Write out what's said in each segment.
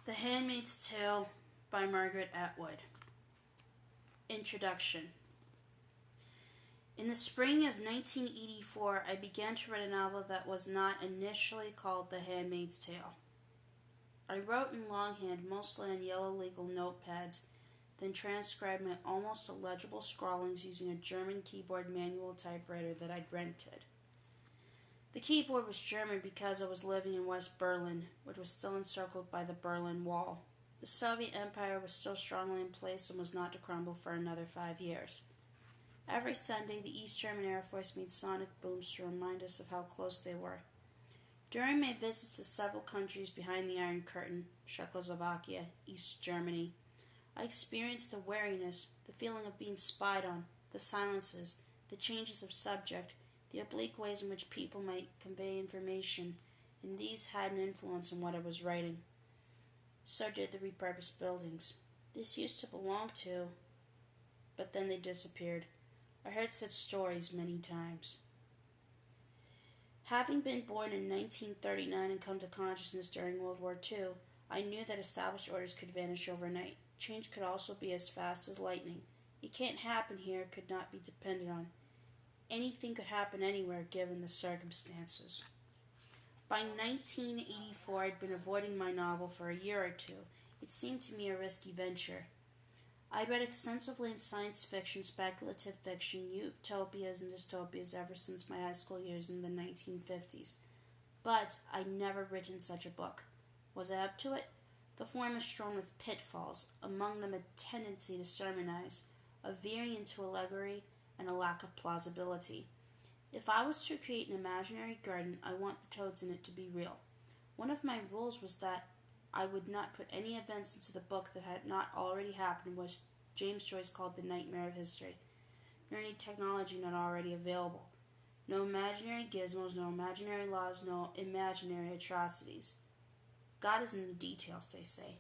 The Handmaid's Tale by Margaret Atwood. Introduction. In the spring of 1984, I began to write a novel that was not initially called The Handmaid's Tale. I wrote in longhand, mostly on yellow legal notepads, then transcribed my almost illegible scrawlings using a German keyboard manual typewriter that I'd rented. The keyboard was German because I was living in West Berlin, which was still encircled by the Berlin Wall. The Soviet Empire was still strongly in place and was not to crumble for another 5 years. Every Sunday, the East German Air Force made sonic booms to remind us of how close they were. During my visits to several countries behind the Iron Curtain, Czechoslovakia, East Germany, I experienced the wariness, the feeling of being spied on, the silences, the changes of subject, the oblique ways in which people might convey information, and these had an influence on what I was writing. So did the repurposed buildings. This used to belong to, but then they disappeared. I heard such stories many times. Having been born in 1939 and come to consciousness during World War II, I knew that established orders could vanish overnight. Change could also be as fast as lightning. It can't happen here, could not be depended on. Anything could happen anywhere given the circumstances. By 1984, I'd been avoiding my novel for a year or two. It seemed to me a risky venture. I'd read extensively in science fiction, speculative fiction, utopias, and dystopias ever since my high school years in the 1950s. But I'd never written such a book. Was I up to it? The form is strewn with pitfalls, among them a tendency to sermonize, a veering into allegory, and a lack of plausibility. If I was to create an imaginary garden, I want the toads in it to be real. One of my rules was that I would not put any events into the book that had not already happened, which James Joyce called the nightmare of history, nor any technology not already available. No imaginary gizmos, no imaginary laws, no imaginary atrocities. God is in the details, they say.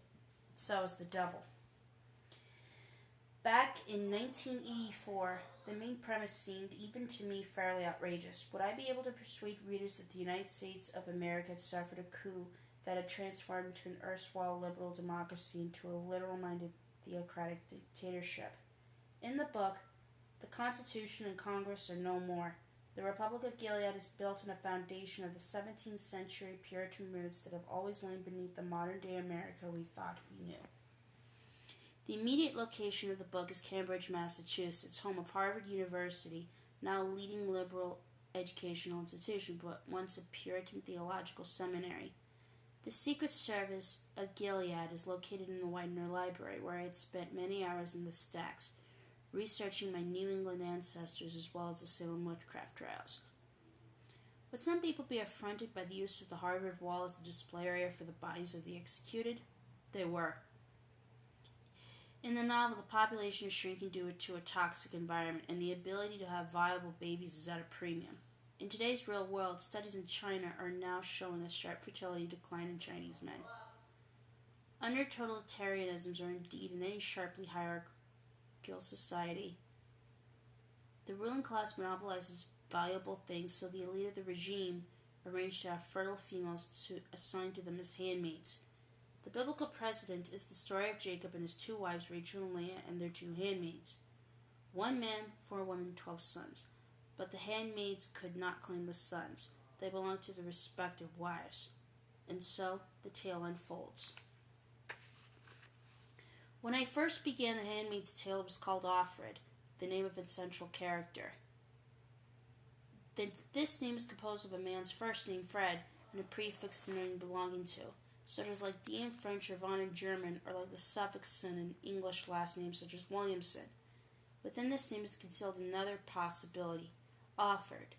So is the devil. Back in 1984, the main premise seemed, even to me, fairly outrageous. Would I be able to persuade readers that the United States of America had suffered a coup that had transformed into an erstwhile liberal democracy into a literal-minded theocratic dictatorship? In the book, the Constitution and Congress are no more. The Republic of Gilead is built on a foundation of the 17th century Puritan roots that have always lain beneath the modern-day America we thought we knew. The immediate location of the book is Cambridge, Massachusetts, home of Harvard University, now a leading liberal educational institution, but once a Puritan theological seminary. The Secret Service of Gilead is located in the Widener Library, where I had spent many hours in the stacks, researching my New England ancestors as well as the Salem witchcraft trials. Would some people be affronted by the use of the Harvard Wall as the display area for the bodies of the executed? They were. In the novel, the population is shrinking due to a toxic environment, and the ability to have viable babies is at a premium. In today's real world, studies in China are now showing a sharp fertility decline in Chinese men. Under totalitarianisms, or indeed in any sharply hierarchical society, the ruling class monopolizes valuable things, so the elite of the regime arrange to have fertile females assigned to them as handmaids. The biblical precedent is the story of Jacob and his 2 wives, Rachel and Leah, and their 2 handmaids. 1 man, 4 women, 12 sons. But the handmaids could not claim the sons. They belonged to their respective wives. And so the tale unfolds. When I first began The Handmaid's Tale, it was called Offred, the name of its central character. This name is composed of a man's first name, Fred, and a prefix denoting belonging to. So it is like D in French or Von in German, or like the suffix "son" in English last names such as Williamson. Within this name is concealed another possibility, offered,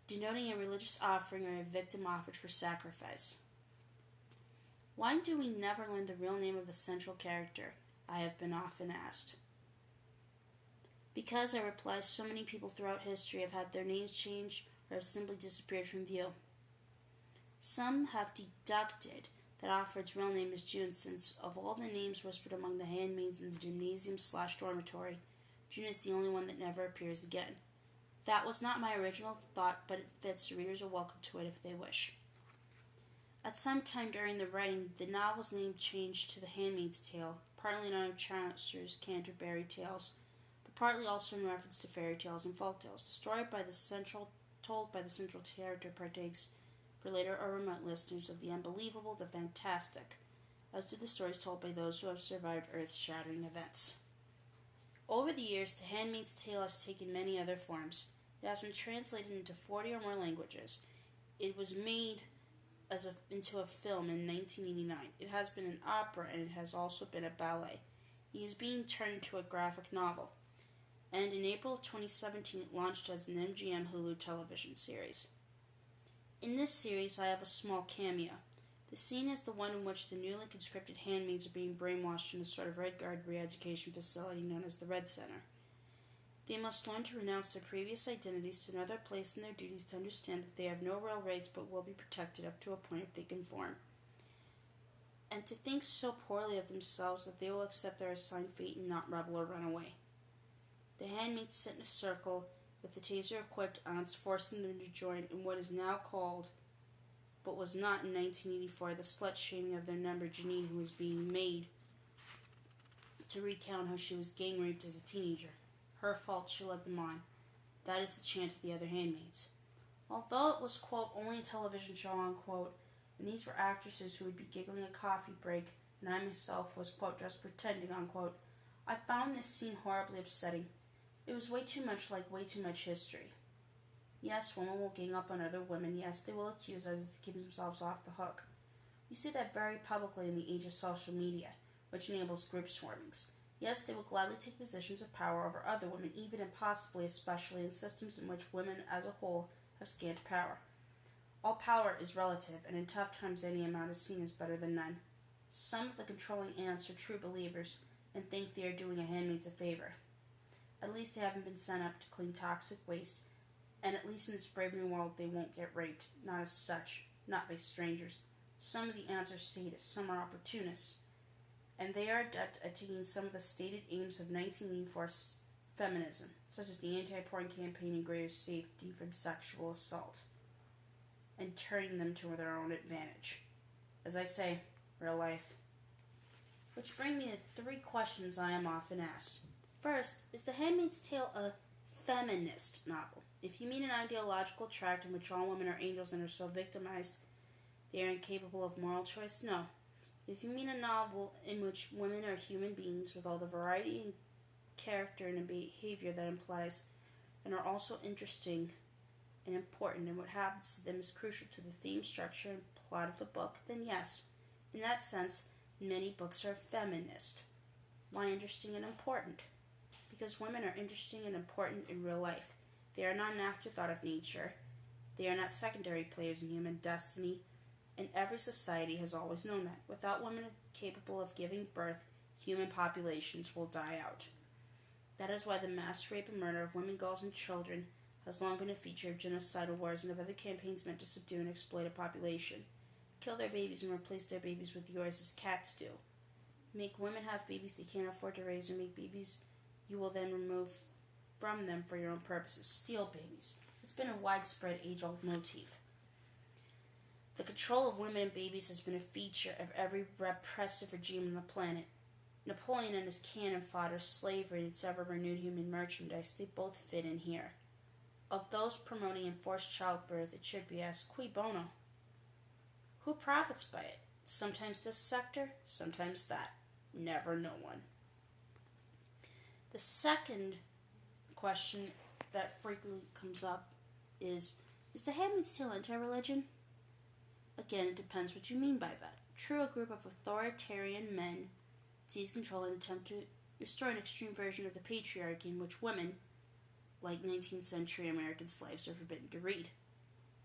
denoting a religious offering or a victim offered for sacrifice. Why do we never learn the real name of the central character? I have been often asked. Because, I reply, so many people throughout history have had their names changed or have simply disappeared from view. Some have deducted that Offred's real name is June, since of all the names whispered among the handmaids in the gymnasium/dormitory, June is the only one that never appears again. That was not my original thought, but it fits. Readers are welcome to it if they wish. At some time during the writing, the novel's name changed to The Handmaid's Tale, partly in honor of Chaucer's Canterbury Tales, but partly also in reference to fairy tales and folk tales. The story told by the central character partakes for later or remote listeners of the unbelievable, the fantastic, as do the stories told by those who have survived earth-shattering events. Over the years, The Handmaid's Tale has taken many other forms. It has been translated into 40 or more languages. It was made into a film in 1989. It has been an opera, and it has also been a ballet. It is being turned into a graphic novel. And in April of 2017, it launched as an MGM Hulu television series. In this series, I have a small cameo. The scene is the one in which the newly conscripted handmaids are being brainwashed in a sort of Red Guard re-education facility known as the Red Center. They must learn to renounce their previous identities to another place in their duties to understand that they have no real rights but will be protected up to a point if they conform. And to think so poorly of themselves that they will accept their assigned fate and not rebel or run away. The handmaids sit in a circle with the taser-equipped aunts forcing them to join in what is now called, but was not in 1984, the slut-shaming of their number Janine, who was being made to recount how she was gang-raped as a teenager. Her fault, she led them on. That is the chant of the other handmaids. Although it was, quote, only a television show, unquote, and these were actresses who would be giggling a coffee break, and I myself was, quote, just pretending, unquote, I found this scene horribly upsetting. It was way too much like way too much history. Yes, women will gang up on other women. Yes, they will accuse others to keep themselves off the hook. We see that very publicly in the age of social media, which enables group swarmings. Yes, they will gladly take positions of power over other women, even and possibly especially in systems in which women as a whole have scant power. All power is relative, and in tough times any amount is seen as better than none. Some of the controlling aunts are true believers and think they are doing a handmaid a favor. At least they haven't been sent up to clean toxic waste, and at least in this brave new world they won't get raped, not as such, not by strangers. Some of the aunts are sadists, some are opportunists, and they are adept at taking some of the stated aims of 1984 feminism, such as the anti-porn campaign and greater safety from sexual assault, and turning them to their own advantage. As I say, real life. Which bring me to 3 questions I am often asked. First, is The Handmaid's Tale a feminist novel? If you mean an ideological tract in which all women are angels and are so victimized they are incapable of moral choice, no. If you mean a novel in which women are human beings with all the variety and character and behavior that implies, and are also interesting and important, and what happens to them is crucial to the theme, structure, and plot of the book, then yes. In that sense, many books are feminist. Why interesting and important? Because women are interesting and important in real life. They are not an afterthought of nature. They are not secondary players in human destiny, and every society has always known that. Without women capable of giving birth, human populations will die out. That is why the mass rape and murder of women, girls, and children has long been a feature of genocidal wars and of other campaigns meant to subdue and exploit a population. Kill their babies and replace their babies with yours as cats do. Make women have babies they can't afford to raise, or make babies you will then remove from them for your own purposes. Steal babies. It's been a widespread age-old motif. The control of women and babies has been a feature of every repressive regime on the planet. Napoleon and his cannon fodder, slavery, and its ever-renewed human merchandise, they both fit in here. Of those promoting enforced childbirth, it should be asked, cui bono? Who profits by it? Sometimes this sector, sometimes that. Never no one. The second question that frequently comes up is The Handmaid's Tale anti-religion? Again, it depends what you mean by that. True, a group of authoritarian men seize control and attempt to restore an extreme version of the patriarchy in which women, like 19th century American slaves, are forbidden to read.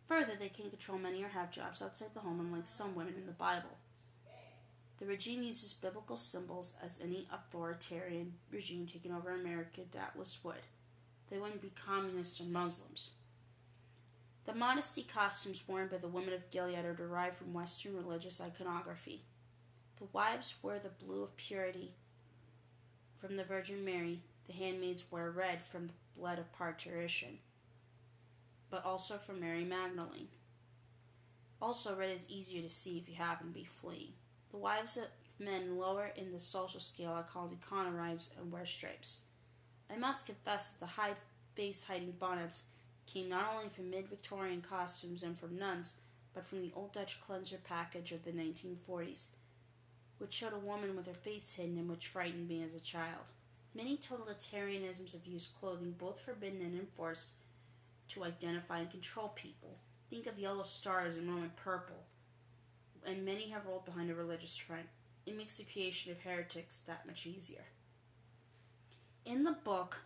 Further, they can control many or have jobs outside the home, unlike some women in the Bible. The regime uses biblical symbols as any authoritarian regime taking over America doubtless would. They wouldn't be communists or Muslims. The modesty costumes worn by the women of Gilead are derived from Western religious iconography. The wives wear the blue of purity from the Virgin Mary. The handmaids wear red from the blood of parturition, but also from Mary Magdalene. Also, red is easier to see if you happen to be fleeing. The wives of men lower in the social scale are called econowives and wear stripes. I must confess that the high face-hiding bonnets came not only from mid-Victorian costumes and from nuns, but from the Old Dutch cleanser package of the 1940s, which showed a woman with her face hidden and which frightened me as a child. Many totalitarianisms have used clothing, both forbidden and enforced, to identify and control people. Think of yellow stars and Roman purple, and many have rolled behind a religious front. It makes the creation of heretics that much easier. In the book,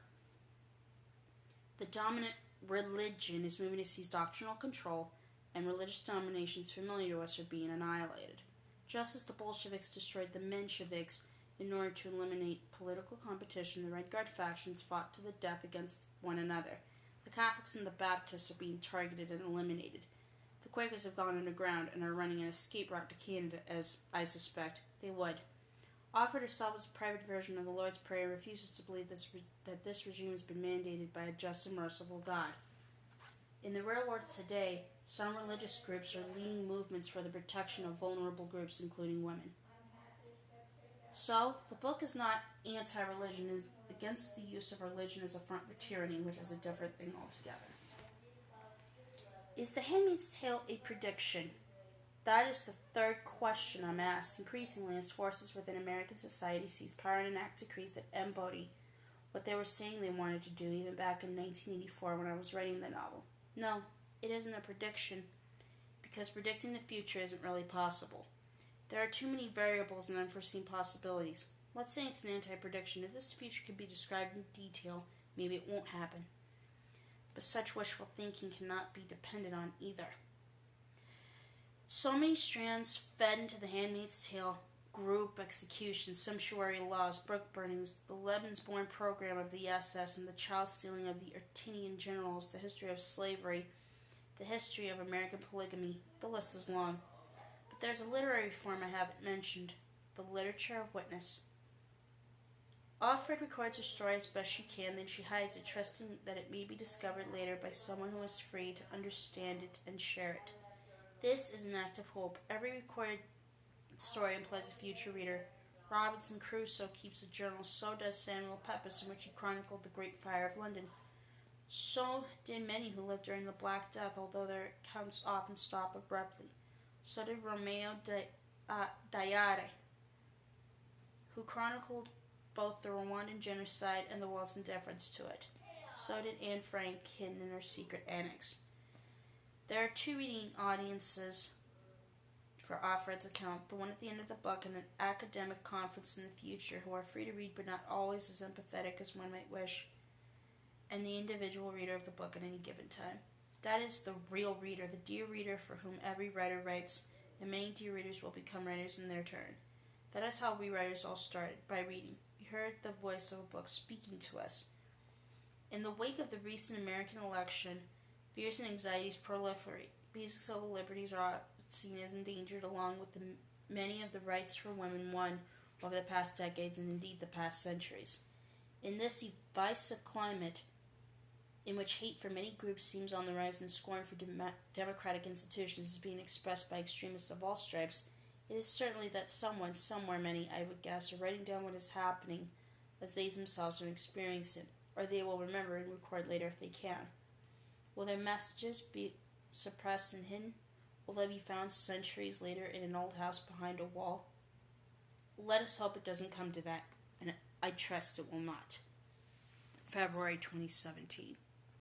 the dominant religion is moving to seize doctrinal control, and religious dominations familiar to us are being annihilated. Just as the Bolsheviks destroyed the Mensheviks in order to eliminate political competition, the Red Guard factions fought to the death against one another. The Catholics and the Baptists are being targeted and eliminated. The Quakers have gone underground and are running an escape route to Canada, as I suspect they would. Offered herself as a private version of the Lord's Prayer, refuses to believe that this regime has been mandated by a just and merciful God. In the real world today, some religious groups are leading movements for the protection of vulnerable groups, including women. So, the book is not anti-religion, it is against the use of religion as a front for tyranny, which is a different thing altogether. Is The Handmaid's Tale a prediction? That is the third question I'm asked increasingly as forces within American society seize power and enact decrees that embody what they were saying they wanted to do even back in 1984 when I was writing the novel. No, it isn't a prediction, because predicting the future isn't really possible. There are too many variables and unforeseen possibilities. Let's say it's an anti-prediction. If this future could be described in detail, maybe it won't happen. But such wishful thinking cannot be depended on either. So many strands fed into The Handmaid's Tale: group executions, sumptuary laws, book burnings, the Lebensborn program of the SS, and the child stealing of the Artinian generals, the history of slavery, the history of American polygamy. The list is long. But there's a literary form I haven't mentioned: the literature of witness. Offred records her story as best she can, then she hides it, trusting that it may be discovered later by someone who is free to understand it and share it. This is an act of hope. Every recorded story implies a future reader. Robinson Crusoe keeps a journal, so does Samuel Pepys, in which he chronicled the Great Fire of London. So did many who lived during the Black Death, although their accounts often stop abruptly. So did Romeo Dallaire, who chronicled both the Rwandan genocide and the world's indifference to it. So did Anne Frank, hidden in her secret annex. There are two reading audiences for Offred's account: the one at the end of the book and an academic conference in the future, who are free to read but not always as empathetic as one might wish, and the individual reader of the book at any given time. That is the real reader, the dear reader for whom every writer writes, and many dear readers will become writers in their turn. That is how we writers all started, by reading. We heard the voice of a book speaking to us. In the wake of the recent American election, fears and anxieties proliferate. Basic civil liberties are seen as endangered, along with many of the rights for women won over the past decades and indeed the past centuries. In this divisive climate, in which hate for many groups seems on the rise and scorn for democratic institutions is being expressed by extremists of all stripes, it is certainly that someone, somewhere, many, I would guess, are writing down what is happening as they themselves are experiencing it, or they will remember and record later if they can. Will their messages be suppressed and hidden? Will they be found centuries later in an old house behind a wall? Let us hope it doesn't come to that, and I trust it will not. February 2017.